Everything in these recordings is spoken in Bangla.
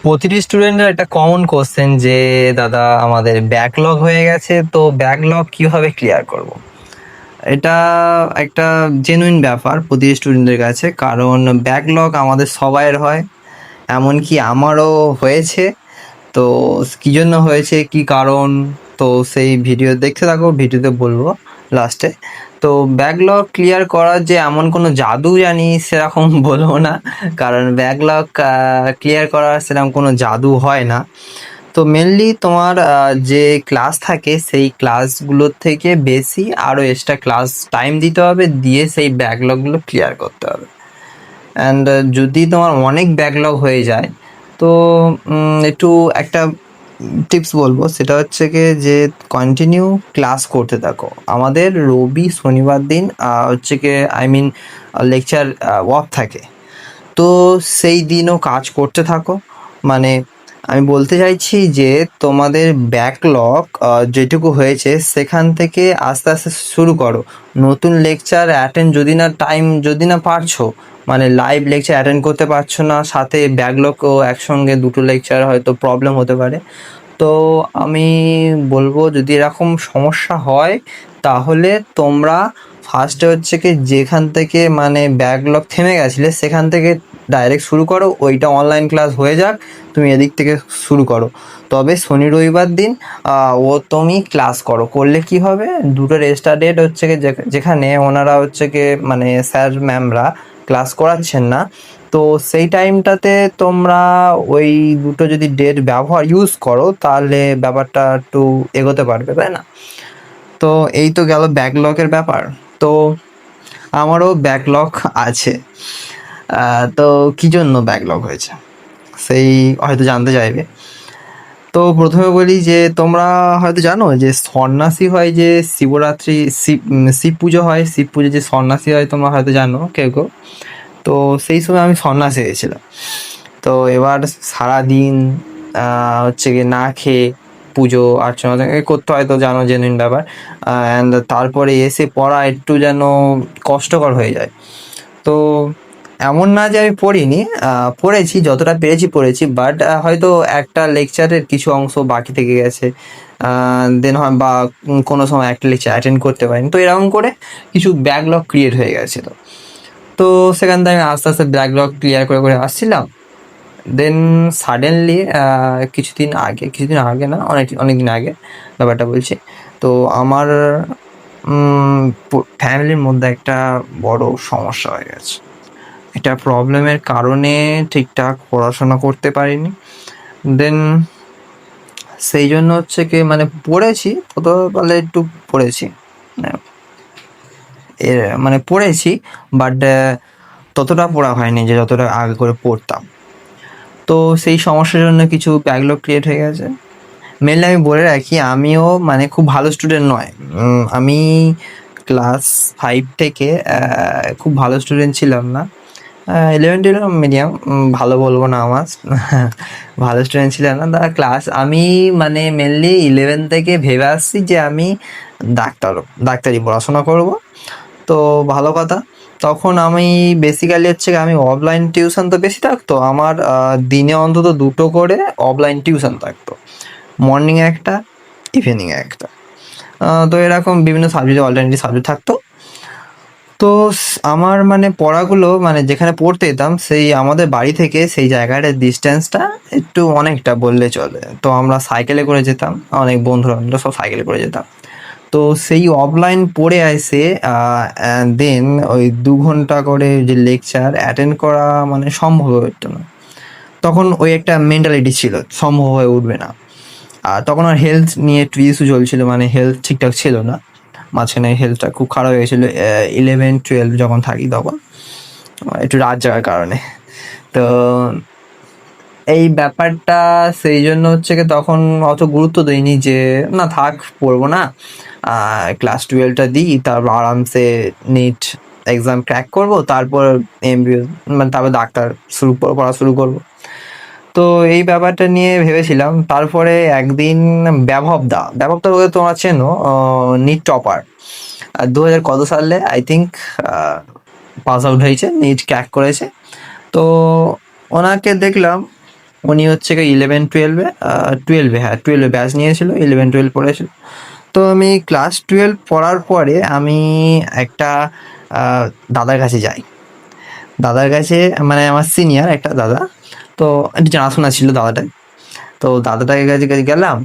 প্রতিটি স্টুডেন্টের একটা কমন কোশ্চেন যে দাদা আমাদের ব্যাকলগ হয়ে গেছে, তো ব্যাকলগ কিভাবে ক্লিয়ার করব। এটা একটা জেনুইন ব্যাপার প্রতিটি স্টুডেন্টের কাছে, কারণ ব্যাকলগ আমাদের সবাইয়ের হয়, এমনকি আমারও হয়েছে। তো কি জন্য হয়েছে, কি কারণ, তো সেই ভিডিও দেখতে থাকো, ভিডিওতে বলবো লাস্টে। তো ব্যাকলগ ক্লিয়ার করার যে এমন কোনো জাদু জানি সেরকম বলবো না, কারণ ব্যাকলগ ক্লিয়ার করার সেরকম কোনো জাদু হয় না। তো মেনলি তোমার যে ক্লাস থাকে সেই ক্লাসগুলোর থেকে বেশি আরও এক্সট্রা ক্লাস টাইম দিতে হবে, দিয়ে সেই ব্যাকলগগুলো ক্লিয়ার করতে হবে। অ্যান্ড যদি তোমার অনেক ব্যাকলগ হয়ে যায়, তো একটু একটা টিপস বলবো, সেটা হচ্ছে কি যে কন্টিনিউ ক্লাস করতে থাকো। আমাদের রবি শনিবার দিন হচ্ছে কি লেকচার অফ থাকে, তো সেই দিনও কাজ করতে থাকো। মানে আমি বলতে চাইছি যে তোমাদের ব্যাকলগ যেটুকু হয়েছে সেখান থেকে আস্তে আস্তে শুরু করো। নতুন লেকচার অ্যাটেন্ড যদি না পারছো, মানে লাইভ লেকচার অ্যাটেন্ড করতে পারছো না, সাথে ব্যাকলগও একসঙ্গে দুটো লেকচার হয়তো প্রবলেম হতে পারে। তো আমি বলবো যদি এরকম সমস্যা হয়, তাহলে তোমরা ফার্স্টে হচ্ছে কি যেখান থেকে মানে ব্যাকলগ থেমে গেছিলে সেখান থেকে ডাইরেক্ট শুরু করো, ওইটা অনলাইন ক্লাস হয়ে যাক, তুমি এদিক থেকে শুরু করো। তবে শনি রবিবার দিন তুমি ক্লাস করো, করলে কি হবে, দুটো রেজিস্টার ডেট হচ্ছে কি যেখানে ওনারা হচ্ছে কি মানে স্যার ম্যামরা ক্লাস করাচ্ছেন না, তো সেই টাইমটাতে তোমরা ওই দুটো যদি ডেট ইউজ করো, তাহলে ব্যাপারটা একটু এগোতে পারবে, তাই না? তো এই তো গেল ব্যাকলগের ব্যাপার। তো আমারও ব্যাকলগ আছে। তো কি জন্য ব্যাকলগ হয়েছে সেই হয়তো জানতে চাইবে। তো প্রথমে বলি যে তোমরা হয়তো জানো যে সন্ন্যাসী হয়, যে শিবরাত্রি শিব পুজো হয়, শিব পুজো যে সন্ন্যাসী হয় তোমরা হয়তো জানো কেউ কেউ। তো সেই সময় আমি সন্ন্যাসী হয়েছিলাম। তো এবার সারাদিন হচ্ছে গিয়ে না খেয়ে পুজো অর্চনা করতে হয়, তো জানো জেনুইন ব্যাপার। অ্যান্ড তারপরে এসে পড়া একটু যেন কষ্টকর হয়ে যায়। তো এমন না যে আমি পড়িনি, পড়েছি, যতটা পেরেছি পড়েছি, বাট হয়তো একটা লেকচারের কিছু অংশ বাকি থেকে গেছে, দেন হয় বা কোনো সময় একটা লেকচার অ্যাটেন্ড করতে পারিনি, তো এরকম করে কিছু ব্যাকলগ ক্রিয়েট হয়ে গেছিলো। তো সেখান থেকে আমি আস্তে আস্তে ব্যাকলগ ক্লিয়ার করে করে আসছিলাম। দেন সাডেনলি কিছুদিন আগে না, অনেকদিন আগে ব্যাপারটা বলছি। তো আমার ফ্যামিলির মধ্যে একটা বড় সমস্যা হয়ে গেছে। একটা প্রবলেমের কারণে ঠিকঠাক পড়াশোনা করতে পারিনি। দেন সেই জন্য হচ্ছে কি মানে পড়েছি, তত বলে একটু পড়েছি, মানে পড়েছি, বাট ততটা পড়া হয়নি যে যতটা আগে করে পড়তাম। তো সেই সমস্যার জন্য কিছু ব্যাকলগ ক্রিয়েট হয়ে গেছে। মেনলি আমি বলে রাখি, আমিও মানে খুব ভালো স্টুডেন্ট নয়। আমি ক্লাস 5 থেকে খুব ভালো স্টুডেন্ট ছিলাম না। 11-12 মিডিয়াম, ভালো বলবো না আমার ভালো স্টুডেন্ট ছিলাম না তারা আমি মানে মেনলি 11 থেকে ভেবে আসছি যে আমি ডাক্তারি পড়াশোনা করব। তো ভালো কথা, তখন আমি বেসিক্যালি হচ্ছে আমি অফলাইন টিউশন তো বেশি থাকতো আমার, দিনে অন্তত দুটো করে অফলাইন টিউশন থাকতো, মর্নিংয়ে একটা, ইভিনিংয়ে একটা। তো এরকম বিভিন্ন সাবজেক্টে অল্টারনেটিভ সাবজেক্ট থাকতো। তো আমার মানে পড়াগুলো মানে যেখানে পড়তে যেতাম সেই আমাদের বাড়ি থেকে সেই জায়গাটার ডিস্টেন্সটা একটু অনেকটা বললে চলে। তো আমরা সাইকেলে করে যেতাম, অনেক বন্ধুরা আমরা সব সাইকেলে করে যেতাম। তো সেই অফলাইন পড়ে এসে দেন ওই 2 ঘন্টা করে যে লেকচার অ্যাটেন্ড করা মানে সম্ভব হতো না। তখন ওই একটা মেন্টালিটি ছিল সম্ভব হয়ে উঠবে না। আর তখন আর হেলথ নিয়ে একটু ইস্যু চলছিল, মানে হেলথ ঠিকঠাক ছিল না, মাঝখানে হেলথটা খুব খারাপ হয়ে গেছিলো 11-12 যখন থাকি তখন, একটু রাত জাগার কারণে। তো এই ব্যাপারটা সেই জন্য হচ্ছে কি তখন অত গুরুত্ব দিইনি যে না থাক পড়বো না, ক্লাস 12টা দিই, তারপর আরামসে নিট এক্সাম ক্র্যাক করব, তারপর এমবিএ মানে তারপর পড়া শুরু করবো। তো এই ব্যাপারটা নিয়ে ভেবেছিলাম। তারপরে একদিন ব্যবহবদা বলে তোমরা চেনো, নিট টপার, 2000 কত সালে আই থিঙ্ক পাস আউট হয়েছে, নিট ক্র্যাক করেছে। তো ওনাকে দেখলাম উনি হচ্ছে কি 11-12 ব্যাচ নিয়েছিল, 11-12 পড়েছিল। তো আমি ক্লাস 12 পড়ার পরে আমি একটা দাদার কাছে যাই। দাদার কাছে মানে আমার সিনিয়র একটা দাদা, তো একটু জানাশোনা ছিল দাদাটা। তো দাদাটাকে কাছে কাছে গেলাম,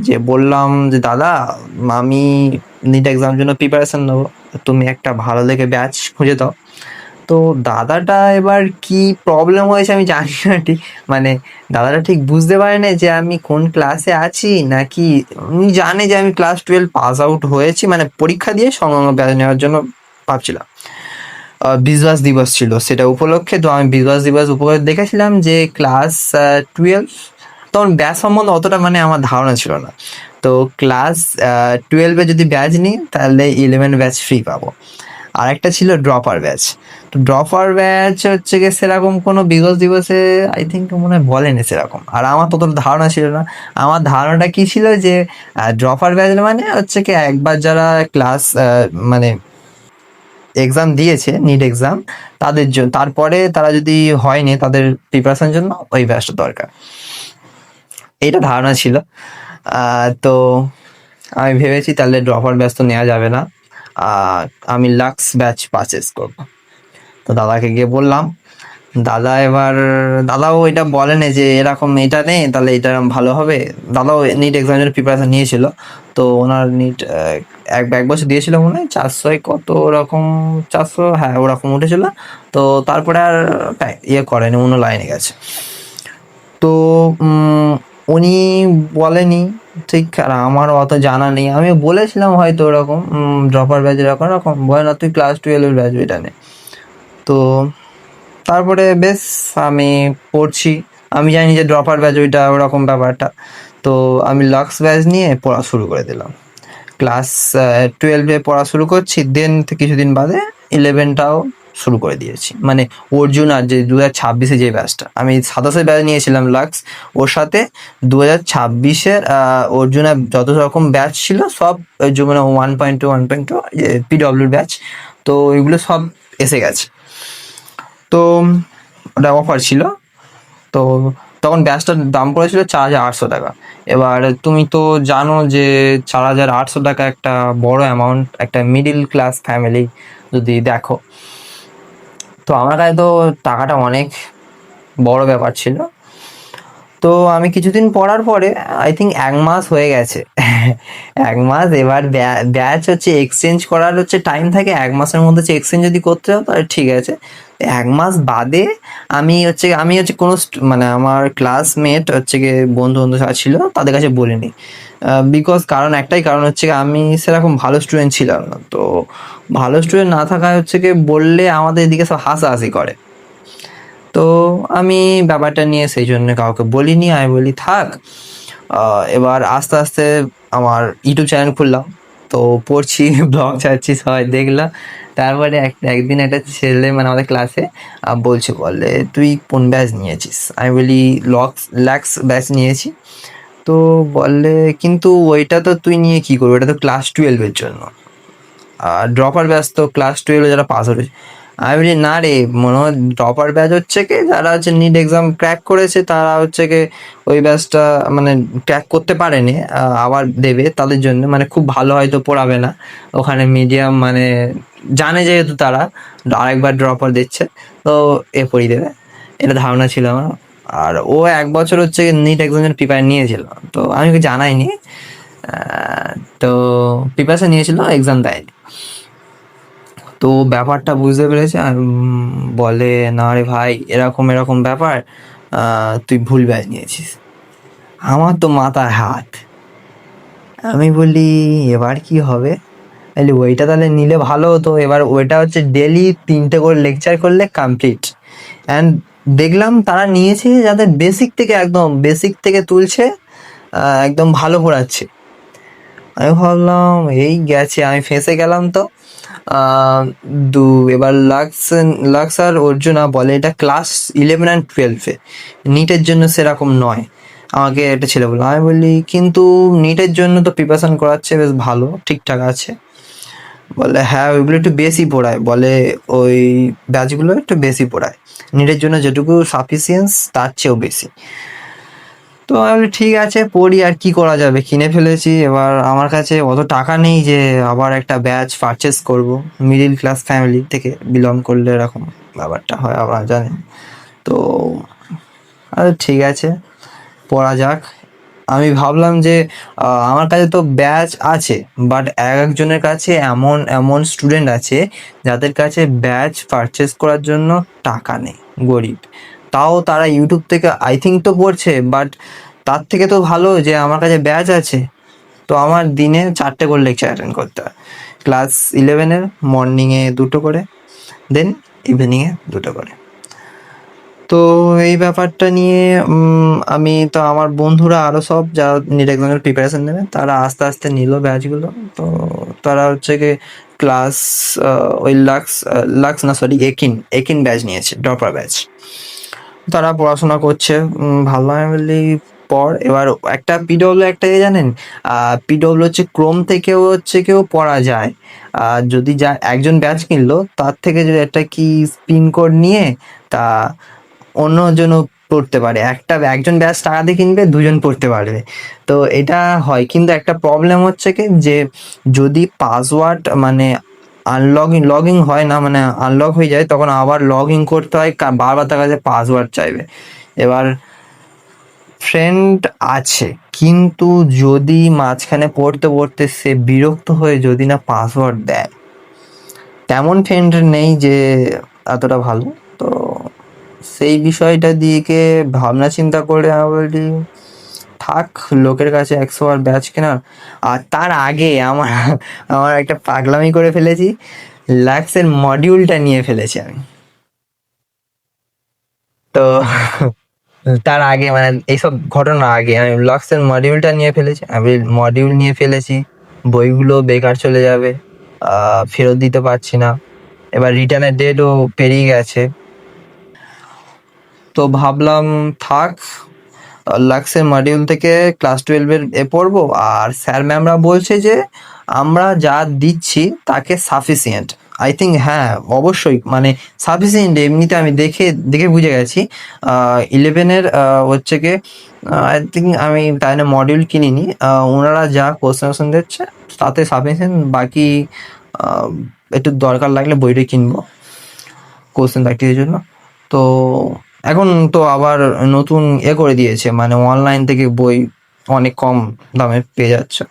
যে বললাম যে দাদা আমি নিট এক্সাম জন্য প্রিপারেশন নেবো, তুমি একটা ভালো দেখে ব্যাচ খুঁজে দাও। তো দাদাটা এবার কি প্রবলেম হয়েছে আমি জানি না ঠিক, মানে দাদাটা ঠিক বুঝতে পারে না যে আমি কোন ক্লাসে আছি, নাকি উনি জানে যে আমি ক্লাস 12 পাস আউট হয়েছি, মানে পরীক্ষা দিয়ে সংলগ্ন ব্যাচ নেওয়ার জন্য ভাবছিলাম। বিশ্বাস দিবস ছিল সেটা উপলক্ষে, তো আমি বিশ্বাস দিবস উপলক্ষে দেখেছিলাম যে ক্লাস 12, তখন ব্যাচ সম্বন্ধে অতটা মানে আমার ধারণা ছিল না। তো ক্লাস 12-এ যদি ব্যাচ নিই তাহলে 11 ব্যাচ ফ্রি পাবো। আর একটা ছিল ড্রপার ব্যাচ। তো ড্রপার ব্যাচ হচ্ছে গিয়ে সেরকম কোনো বিগত দিবসে আই থিঙ্ক মনে হয় বলেনি সেরকম, আর আমার তত ধারণা ছিল না। আমার ধারণাটা কি ছিল যে ড্রপার ব্যাচ মানে হচ্ছে কি একবার যারা ক্লাস মানে এক্সাম দিয়েছে নিট এক্সাম, তাদের জন্য, তারপরে তারা যদি হয়নি তাদের প্রিপারেশনের জন্য ওই ব্যাচটা দরকার, এইটা ধারণা ছিল। তো আমি ভেবেছি তাহলে ড্রপার ব্যাচ তো নেওয়া যাবে না, আমি লাক্স ব্যাচ পারচেস করব। তো দাদাকে গিয়ে বললাম, দাদাও এটা বলেনি যে এরকম এটা নেই তাহলে এটা ভালো হবে। দাদাও নিট এক্সামের প্রিপারেশন নিয়েছিল, তো ওনার নিট এক বছর দিয়েছিল মনে হয় 400 কত রকম, 400 হ্যাঁ ওরকম উঠেছিল। তো তারপরে আর ইয়ে করেনি, অন্য লাইনে গেছে। তো উনি বলেনি ঠিক, আর আমারও অত জানা নেই। আমি বলেছিলাম হয়তো ওরকম ড্রপার ব্যাচ এরকম এরকম, বলে না তুই ক্লাস 12 ব্যাচ এটা নে। তো তারপরে বেশ আমি পড়ছি, আমি জানি যে ড্রপার ব্যাচ ওইটা ওরকম ব্যাপারটা। তো আমি লাক্স ব্যাচ নিয়ে পড়া শুরু করে দিলাম। ক্লাস 12-এ পড়া শুরু করছি, দেন কিছুদিন বাদে 11টাও শুরু করে দিয়েছি। মানে অর্জুন আর যে 2026-এ যে ব্যাচটা, আমি 27-এ ব্যাচ নিয়েছিলাম লাক্স, ওর সাথে 2026-এর অর্জুনের যত রকম ব্যাচ ছিল সব মানে 1.2 পিডব্লিউর ব্যাচ, তো এগুলো সব এসে গেছে। তো ওটা অফার ছিল। তো তখন ব্যাচটার দাম পড়েছিল 4,800 টাকা। এবার তুমি তো জানো যে 4,800 টাকা একটা বড় অ্যামাউন্ট একটা মিডিল ক্লাস ফ্যামিলি যদি দেখো। তো আমার কাছে তো টাকাটা অনেক বড় ব্যাপার ছিল। তো আমি কিছুদিন পড়ার পরে আই থিঙ্ক 1 মাস হয়ে গেছে। 1 মাস, এবার ব্যাচ হচ্ছে এক্সচেঞ্জ করার হচ্ছে টাইম থাকে 1 মাসের মধ্যে, হচ্ছে এক্সচেঞ্জ যদি করতে হয় তাহলে ঠিক আছে। 1 মাস বাদে আমি হচ্ছে কোনো মানে আমার ক্লাসমেট হচ্ছে গিয়ে বন্ধু যারা ছিল তাদের কাছে বলিনি, বিকজ একটাই কারণ হচ্ছে আমি সেরকম ভালো স্টুডেন্ট ছিলাম না। তো ভালো স্টুডেন্ট না থাকায় হচ্ছে গিয়ে বললে আমাদের এদিকে সব হাসাহাসি করে। তো আমি ব্যাপারটা নিয়ে সেই জন্য কাউকে বলিনি, আমি বলি থাক। এবার আস্তে আস্তে আমার ইউটিউব চ্যানেল খুললাম, তো পড়ছি, ব্লগ ছাড়ছি, সবাই দেখলাম। তারপরে একদিন একটা ছেলে মানে আমাদের ক্লাসে বলে তুই কোন ব্যাচ নিয়েছিস, আমি বলি ল্যাক্স ব্যাচ নিয়েছি। তো বললে কিন্তু ওইটা তো তুই নিয়ে কি করবি, ওটা তো ক্লাস 12-এর জন্য, আর ড্রপার ব্যাচ তো ক্লাস 12-এ যারা পাস আউট। আমি বলি না রে, মনে হয় ড্রপার ব্যাচ হচ্ছে কি যারা হচ্ছে নিট এক্সাম ক্র্যাক করেছে তারা হচ্ছে কি ওই ব্যাচটা মানে ক্র্যাক করতে পারেনি, আবার দেবে তাদের জন্য, মানে খুব ভালো হয়তো পড়াবে না ওখানে, মিডিয়াম মানে জানে যেহেতু তারা আরেকবার ড্রপার দিচ্ছে তো পড়িয়ে দেবে, এটা ধারণা ছিল আমার। আর ও 1 বছর হচ্ছে নিট এক্সামের প্রিপারেশন নিয়েছিল, তো আমি ওকে জানাইনি। তো প্রিপারেশন নিয়েছিল, এক্সাম দেয়নি। তো ব্যাপারটা বুঝতে পেরেছে আর বলে না রে ভাই এরকম এরকম ব্যাপার, তুই ভুল ব্যাচ নিয়েছিস। আমার তো মাথায় হাত, আমি বলি এবার কি হবে, তাহলে ওইটা তাহলে নিলে ভালো হতো। এবার ওইটা হচ্ছে ডেলি 3টে করে লেকচার করলে কমপ্লিট। অ্যান্ড দেখলাম তারা নিয়েছে যাদের বেসিক থেকে তুলছে, একদম ভালো পড়াচ্ছে। আমি ভাবলাম এই গেছে, আমি ফেঁসে গেলাম। তো আহ, এবার লাক্স আর অর্জুনা বলে এটা ক্লাস 11 আর 12-এ, নিটের জন্য সেরকম নয়। আমাকে একটা ছেলে বললো, আমি বলি কিন্তু নিটের জন্য তো প্রিপারেশন করাচ্ছে বেশ ভালো, ঠিকঠাক আছে। বলে হ্যাঁ ওইগুলো একটু বেশি পড়ায়, বলে ওই ব্যাচগুলো একটু বেশি পড়ায়, নিটের জন্য যেটুকু সাফিসিয়েন্স তার চেয়েও বেশি। তো আমি বলি, ঠিক আছে পড়ি, আর কি করা যাবে, কিনে ফেলেছি। এবার আমার কাছে অত টাকা নেই যে আবার একটা ব্যাচ পারচেস করব। মিডিল ক্লাস ফ্যামিলি থেকে বিলং করলে এরকম ব্যাপারটা হয়, আপনারা জানেন। তো ঠিক আছে, পড়া যাক। আমি ভাবলাম যে আমার কাছে তো ব্যাচ আছে, বাট একজনের কাছে এমন এমন স্টুডেন্ট আছে যাদের কাছে ব্যাচ পারচেস করার জন্য টাকা নেই, গরিব। তাও তারা ইউটিউব থেকে আই থিঙ্ক তো পড়ছে, বাট তার থেকে তো ভালো যে আমার কাছে ব্যাচ আছে। তো আমার দিনে 4টে করে লেকচার অ্যাটেন্ড করতে হয়। ক্লাস 11-এর মর্নিংয়ে 2টো করে, দেন ইভিনিংয়ে 2টো করে। তো এই ব্যাপারটা নিয়ে আমি তো আমার বন্ধুরা আরও সব যারা নিট এক্সামের প্রিপারেশন নেবে তারা আস্তে আস্তে নিল ব্যাচগুলো। তো তারা হচ্ছে কি ক্লাস ওই লাক্স না সরি একিন ব্যাচ নিয়েছে, ড্রপার ব্যাচ। তারা পড়াশোনা করছে, ভালো। আমি বলি পড়। এবার একটা পিডব্লিউ একটা জানেন, পিডব্লিউ হচ্ছে ক্রোম থেকেও হচ্ছে কেউ পড়া যায়। যদি যা একজন ব্যাচ কিনলো তার থেকে যদি একটা কি পিন কোড নিয়ে তা অন্যজনও পড়তে পারে। একজন ব্যাচ টাকা দিয়ে কিনবে, দুজন পড়তে পারবে। তো এটা হয়, কিন্তু একটা প্রবলেম হচ্ছে কি যে যদি পাসওয়ার্ড মানে লগ ইন হয় না, মানে আনলক হয়ে যায়, তখন আবার লগ ইন করতে হয়, বারবার তার কাছে পাসওয়ার্ড চাইবে। এবার ফ্রেন্ড আছে, কিন্তু যদি মাঝখানে পড়তে পড়তে সে বিরক্ত হয়ে যদি না পাসওয়ার্ড দেয়, তেমন ফ্রেন্ড নেই যে এতটা ভালো। তো সেই বিষয়টা দিকে ভাবনা চিন্তা করে আমি বলি থাক, লোকের কাছে 100বার ব্যাচ কেনার। আর তার আগে আমার একটা পাগলামি করে ফেলেছি, লাক্সের মডিউলটা নিয়ে ফেলেছি আমি। তো তার আগে মানে এইসব ঘটনার আগে আমি লাক্সের মডিউলটা নিয়ে ফেলেছি। আমি মডিউল নিয়ে ফেলেছি, বইগুলো বেকার চলে যাবে, ফেরত দিতে পারছি না। এবার রিটার্নের ডেটও পেরিয়ে গেছে। তো ভাবলাম থাক, লাক্সের মডিউল থেকে ক্লাস 12-এর পড়বো। আর স্যার ম্যামরা বলছে যে আমরা যা দিচ্ছি তাকে সাফিসিয়েন্ট। আই থিঙ্ক হ্যাঁ, অবশ্যই মানে সাফিসিয়েন্ট। এমনিতে আমি দেখে বুঝে গেছি 11-এর হচ্ছে কি আই থিঙ্ক, আমি তাই না মডিউল কিনিনি, ওনারা যা কোশ্চেন দিচ্ছে তাতে সাফিসিয়েন্ট। বাকি একটু দরকার লাগলে বইটা কিনবো কোশ্চেন প্র্যাকটিসের জন্য। তো এখন তো আবার নতুন করে দিয়েছে, মানে অনলাইন থেকে বই অনেক কম দামে পেয়ে যাচ্ছে,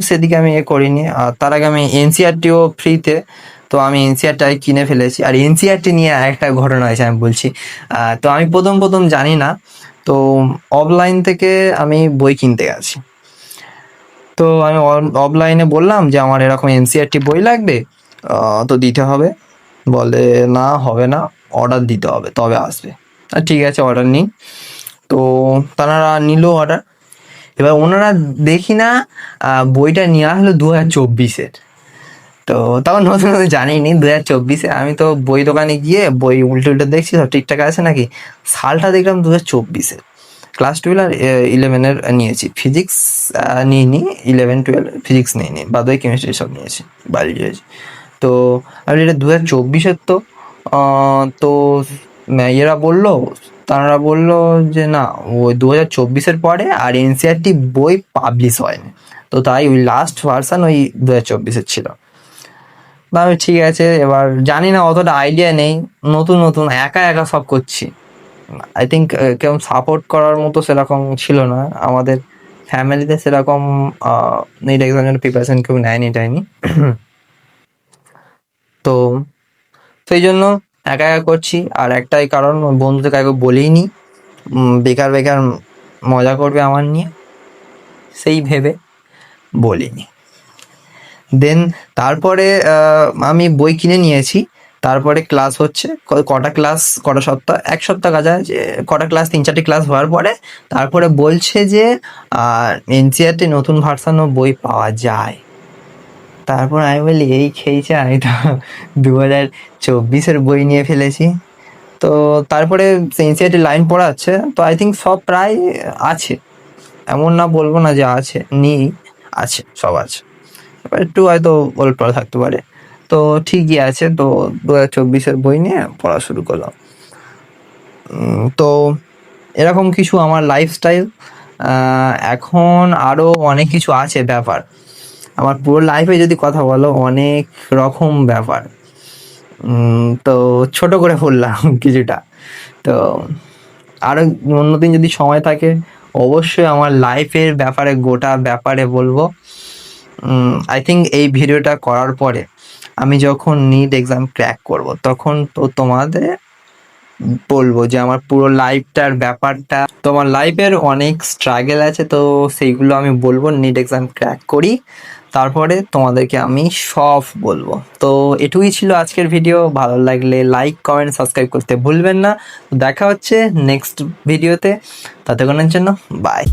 সেদিকে আমি করিনি। আর তার আগে আমি এনসিআরটিও ফ্রিতে, তো আমি এনসিআরটি কিনে ফেলেছি। আর এনসিআরটি নিয়ে একটা ঘটনা হয়েছে আমি বলছি। তো আমি প্রথম জানি না, তো অফলাইন থেকে আমি বই কিনতে গেছি। তো আমি অফলাইনে বললাম যে আমার এরকম এনসিআরটি বই লাগবে, তো দিতে হবে। বলে না, হবে না, অর্ডার দিতে হবে তবে আসবে। ঠিক আছে, অর্ডার নিই। তো তারা নিল অর্ডার। এবার ওনারা দেখি না বইটা নিয়ে আসলো 2024-এর। তো তখন নতুন জানিনি 2024-এ। আমি তো বই দোকানে গিয়ে বই উল্টে দেখছি সব ঠিকঠাক আছে নাকি। সালটা দেখলাম 2024-এর। ক্লাস 12 আর 11-এর নিয়েছি, ফিজিক্স নিইনি। 11-12 ফিজিক্স নিইনি, বাদ বাকি কেমিস্ট্রি সব নিয়েছি, বায়োলজি নিয়েছি। তো আমি এটা 2024-এর। তো এরা বললো, তারা বললো যে না, ওই 2024-এর পরে আর এনসিআরটি বই পাবলিশ হয়নি, তো তাই ওই লাস্ট ভার্সান ওই 2024-এর ছিল। আমি ঠিক আছে, এবার জানি না, অতটা আইডিয়া নেই, নতুন একা সব করছি। আই থিঙ্ক কেমন সাপোর্ট করার মতো সেরকম ছিল না আমাদের ফ্যামিলিতে, সেরকম নিট এক্সামের প্রিপারেশন কেউ নেয়নি টাইনি। তো সেই জন্য একা করছি। আর একটাই কারণ, বন্ধুদের কাউকে বলিনি, বেকার মজা করবে আমার নিয়ে, সেই ভেবে বলিনি। দেন তারপরে আমি বই কিনে নিয়েছি। তারপরে ক্লাস হচ্ছে, কটা সপ্তাহ, এক সপ্তাহ কাজা যে কটা ক্লাস, 3-4টে ক্লাস হওয়ার পরে তারপরে বলছে যে এনসিআরটি নতুন ভার্সানও বই পাওয়া যায়। তারপর আমি বলি এই খেয়েছে, আমি তো 2024-এর বই নিয়ে ফেলেছি। তো তারপরে এনসিআরটি লাইন পড়াচ্ছে, তো আই থিঙ্ক সব প্রায় আছে, এমন না বলবো না যে আছে, আছে, সব আছে। এবার একটু হয়তো ওলটপাল থাকতে পারে, তো ঠিকই আছে। তো 2024-এর বই নিয়ে পড়া শুরু করলাম। তো এরকম কিছু আমার লাইফস্টাইল। এখন আরও অনেক কিছু আছে ব্যাপার। আমার পুরো লাইফে যদি কথা বলো, অনেক রকম ব্যাপার। তো ছোট করে বললাম কিছুটা। তো আরও অন্যদিন যদি সময় থাকে অবশ্যই আমার লাইফের ব্যাপারে, গোটা ব্যাপারে বলবো। আই থিঙ্ক এই ভিডিওটা করার পরে আমি যখন নিট এক্সাম ক্র্যাক করব তখন তো তোমাদের বলবো যে আমার পুরো লাইফটার ব্যাপারটা। তোমার লাইফের অনেক স্ট্রাগল আছে, তো সেইগুলো আমি বলবো নিট এক্সাম ক্র্যাক করি, তারপরে তোমাদেরকে আমি সব বলবো। তো এটুকুই ছিল আজকের ভিডিও। ভালো লাগলে লাইক, কমেন্ট, সাবস্ক্রাইব করতে ভুলবেন না। দেখা হচ্ছে নেক্সট ভিডিওতে। ততক্ষণের জন্য বাই।